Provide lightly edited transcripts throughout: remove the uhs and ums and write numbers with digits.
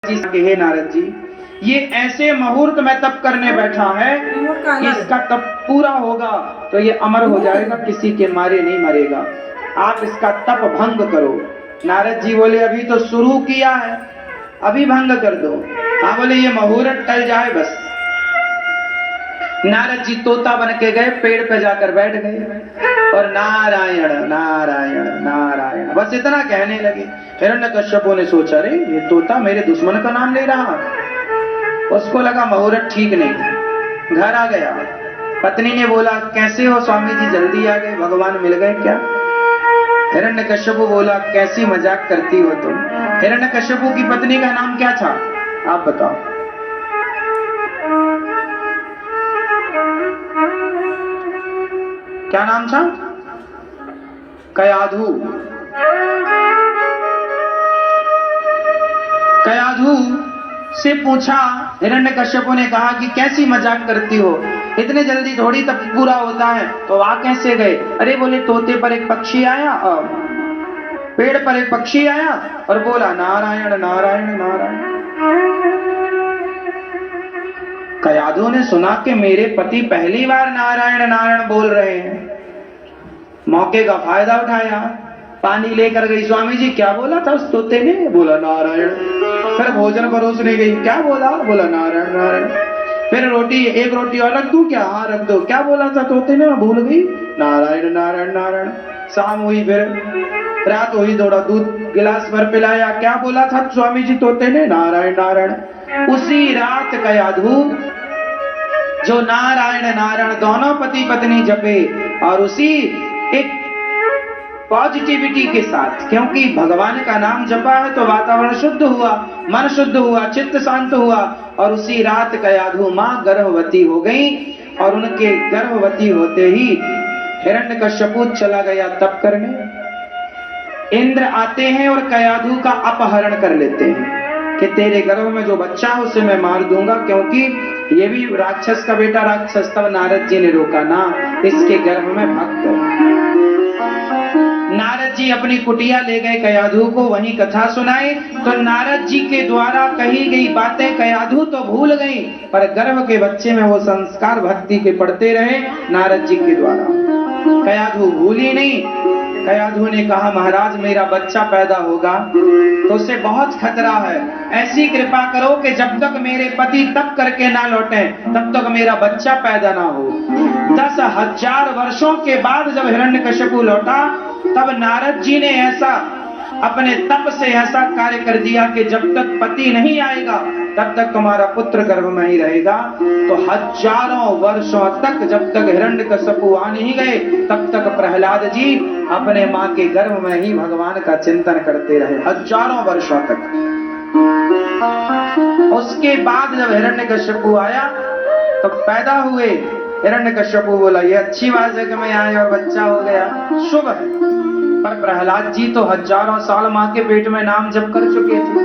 जी कि हे नारद जी, ये ऐसे मुहूर्त में तप करने बैठा है कि इसका तप पूरा होगा तो ये अमर हो जाएगा, किसी के मारे नहीं मरेगा। आप इसका तप भंग करो। नारद जी बोले अभी तो शुरू किया है, अभी भंग कर दो। हाँ बोले ये मुहूर्त टल जाए बस। नारद जी तोता बन के गए, पेड़ पे जाकर बैठ गए और नारायण नारायण नारायण बस इतना कहने लगे। हिरण्यकश्यप ने सोचा अरे ये तोता मेरे दुश्मन का नाम ले रहा। उसको लगा मुहूर्त ठीक नहीं, घर आ गया। पत्नी ने बोला कैसे हो स्वामी जी, जल्दी आ गए, भगवान मिल गए क्या? हिरण्यकश्यप बोला कैसी मजाक करती हो तुम। हिरण्यकश्यप की पत्नी का नाम क्या था आप बताओ? क्या नाम था? कयाधु। कयाधु से पूछा, हिरण्यकश्यप ने कहा कि कैसी मजाक करती हो, इतने जल्दी थोड़ी तब पूरा होता है। तो वहां कैसे गए? अरे बोले तोते पर एक पक्षी आया और पेड़ पर एक पक्षी आया और बोला नारायण नारायण नारायण। कयाधु ने सुना कि मेरे पति पहली बार नारायण नारायण बोल रहे हैं। मौके का फायदा उठाया, पानी लेकर गई। स्वामी जी क्या बोला था उस तोते ने? बोला नारायण। फिर भोजन परोसने गई, क्या बोला? बोला नारायण नारायण। फिर रोटी, एक रोटी और रख दूं क्या? हाँ रख दो। क्या बोला था तोते ने? मैं भूल गई। नारायण नारायण नारायण। शाम हुई, फिर रात हुई, थोड़ा दूध गिलास भर पिलाया। क्या बोला था स्वामी जी तोते ने? नारायण नारायण। उसी रात कयाधु जो नारायण नारायण दोनों पति पत्नी जपे और उसी एक पॉजिटिविटी के साथ, क्योंकि भगवान का नाम जपा है तो वातावरण शुद्ध हुआ, मन शुद्ध हुआ, चित्त शांत हुआ। और उसी रात कयाधु मां गर्भवती हो गई और उनके गर्भवती होते ही हिरण्यकश्यप चला गया तप करने। इंद्र आते हैं और कयाधु का अपहरण कर लेते हैं कि तेरे गर्भ में जो बच्चा है उसे मैं मार दूंगा, क्योंकि ये भी राक्षस का बेटा राक्षस। तब नारद जी ने रोका ना, इसके गर्भ में भक्त है। नारद जी अपनी कुटिया ले गए, कयाधु को वहीं कथा सुनाई। तो नारद जी के द्वारा कही गई बातें कयाधु तो भूल गई, पर गर्भ के बच्चे में वो संस्कार भक्ति के पड़ते रहे नारद जी के द्वारा। कयाधु भूली नहीं। कयाधु ने कहा महाराज मेरा बच्चा पैदा होगा तो उसे बहुत खतरा है, ऐसी कृपा करो कि जब तक मेरे पति तप करके ना लौटे तब तक मेरा बच्चा पैदा ना हो। 10,000 वर्षों के बाद जब हिरण्यकश्यप लौटा तब नारद जी ने ऐसा अपने तप से ऐसा कार्य कर दिया कि जब तक पति नहीं आएगा तब तक तुम्हारा पुत्र गर्भ में ही रहेगा। तो हजारों वर्षों तक, जब तक हिरण्यकश्यप आ नहीं गए तब तक प्रहलाद जी अपने मां के गर्भ में ही भगवान का चिंतन करते रहे, हजारों वर्षों तक। उसके बाद जब हिरण्यकश्यप आया तो पैदा हुए। हिरण्यकश्यप बोला ये अच्छी बात है कि मैं आया और बच्चा हो गया, शुभ है। पर प्रहलाद जी तो हजारों साल मां के पेट में नाम जप कर चुके थे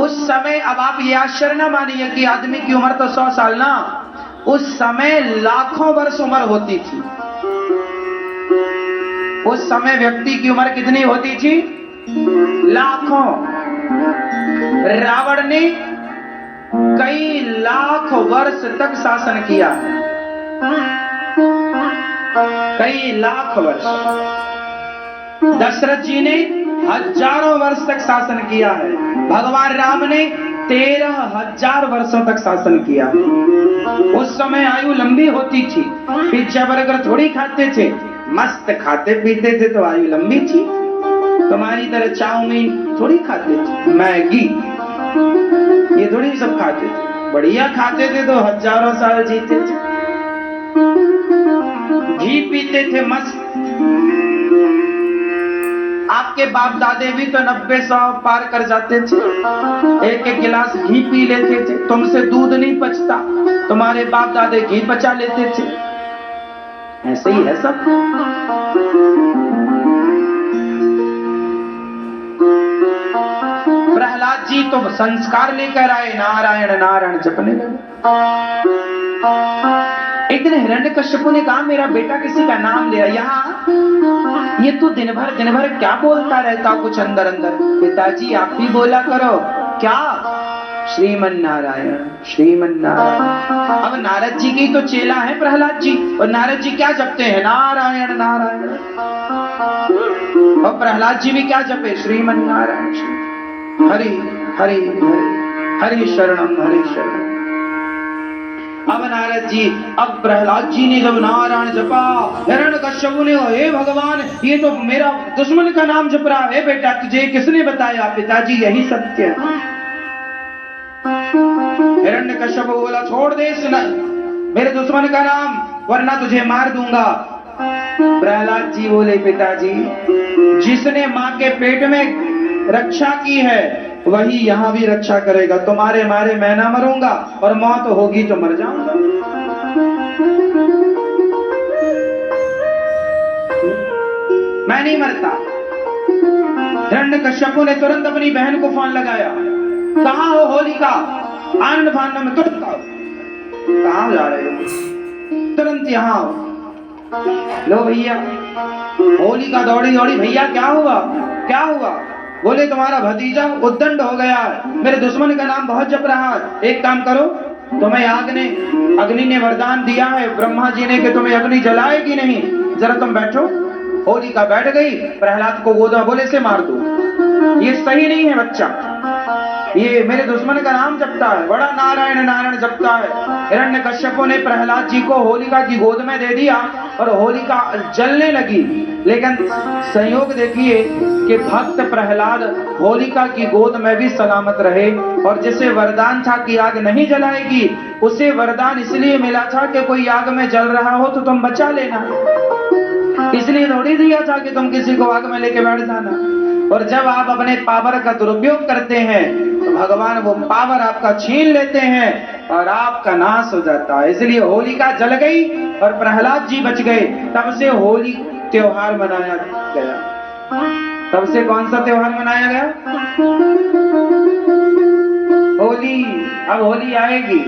उस समय। अब आप ये आश्चर्य न मानिए कि आदमी की उम्र तो 100 साल ना, उस समय लाखों वर्ष उम्र होती थी। उस समय व्यक्ति की उम्र कितनी होती थी? लाखों। रावण ने कई लाख वर्ष तक शासन किया, कई लाख वर्ष। दशरथ जी ने हजारों वर्ष तक शासन किया है। भगवान राम ने 13,000 वर्षों तक शासन किया। उस समय आयु लंबी होती थी, पिज्जा बर्गर थोड़ी खाते थे, मस्त खाते पीते थे तो आयु लंबी थी। तुम्हारी तरह चाउमीन थोड़ी खाते थे, मैगी ये थोड़ी सब खाते थे। बढ़िया खाते थे तो हजारों साल जीते थे। घी पीते थे मस्त। आपके बाप दादे भी तो 90-100 पार कर जाते थे, एक एक गिलास घी पी लेते थे। तुमसे दूध नहीं पचता, तुम्हारे बाप दादे घी पचा लेते थे। ऐसे ही है सब। प्रहलाद जी तो संस्कार लेकर आए, नारायण नारायण जपने लगे। एक दिन हिरण्यकश्यप ने कहा मेरा बेटा किसी का नाम ले, यहाँ ये तू दिन भर क्या बोलता रहता कुछ अंदर अंदर? पिताजी आप भी बोला करो। क्या? श्रीमन नारायण श्रीमन नारायण। अब नारद जी की तो चेला है प्रहलाद जी, और नारद जी क्या जपते हैं? नारायण नारायण। और प्रहलाद जी भी क्या जपे? श्रीमन नारायण हरि हरि हरि हरि शरणम हरि शरणम। अब नारद जी, अब प्रहलाद जी ने जब नारायण जपा, हिरण्यकश्यप ने, हे भगवान ये तो मेरा दुश्मन का नाम जप रहा है। बेटा तुझे किसने बताया? पिताजी यही सत्य है। हिरण्यकश्यप बोला छोड़ दे मेरे दुश्मन का नाम, वरना तुझे मार दूंगा। प्रहलाद जी बोले पिताजी जिसने माँ के पेट में रक्षा की है वही यहाँ भी रक्षा करेगा। तुम्हारे मारे मैं ना मरूंगा, और मौत होगी तो मर जाऊंगा। मैं नहीं मरता। हिरण्यकश्यप ने तुरंत अपनी बहन को फोन लगाया, कहाँ हो होलिका? आनंद फानंद में तुरंत आओ। कहाँ जा रहे हो? तुरंत यहाँ आओ। लो भैया। होलिका दौड़ी दौड़ी, भैया क्या हुआ क्या हुआ? बोले तुम्हारा भतीजा उद्दंड हो गया है, मेरे दुश्मन का नाम बहुत जप रहा है। एक काम करो, तुम्हें अग्नि ने वरदान दिया है ब्रह्मा जी ने कि तुम्हें अग्नि जलाएगी नहीं, जरा तुम बैठो। होलिका बैठ गई, प्रहलाद को गोदा बोले से मार दो। ये सही नहीं है बच्चा, ये मेरे दुश्मन का नाम जपता है, बड़ा नारायण नारायण जपता है। हिरण्यकश्यप ने प्रहलाद जी को होलिका की गोद में दे दिया और होलिका जलने लगी। लेकिन संयोग देखिए कि भक्त प्रहलाद होलिका की गोद में भी सलामत रहे, और जिसे वरदान था कि आग नहीं जलाएगी, उसे वरदान इसलिए मिला था कि कोई आग में जल रहा हो तो तुम बचा लेना, इसलिए थोड़ी दिया था कि तुम किसी को आग में लेके बैठ जाना। और जब आप अपने पावर का दुरुपयोग करते हैं तो भगवान वो पावर आपका छीन लेते हैं और आपका नाश हो जाता है। इसलिए होलिका जल गई और प्रहलाद जी बच गए। तब से होली त्योहार मनाया गया। तब से कौन सा त्योहार मनाया गया? होली। अब होली आएगी।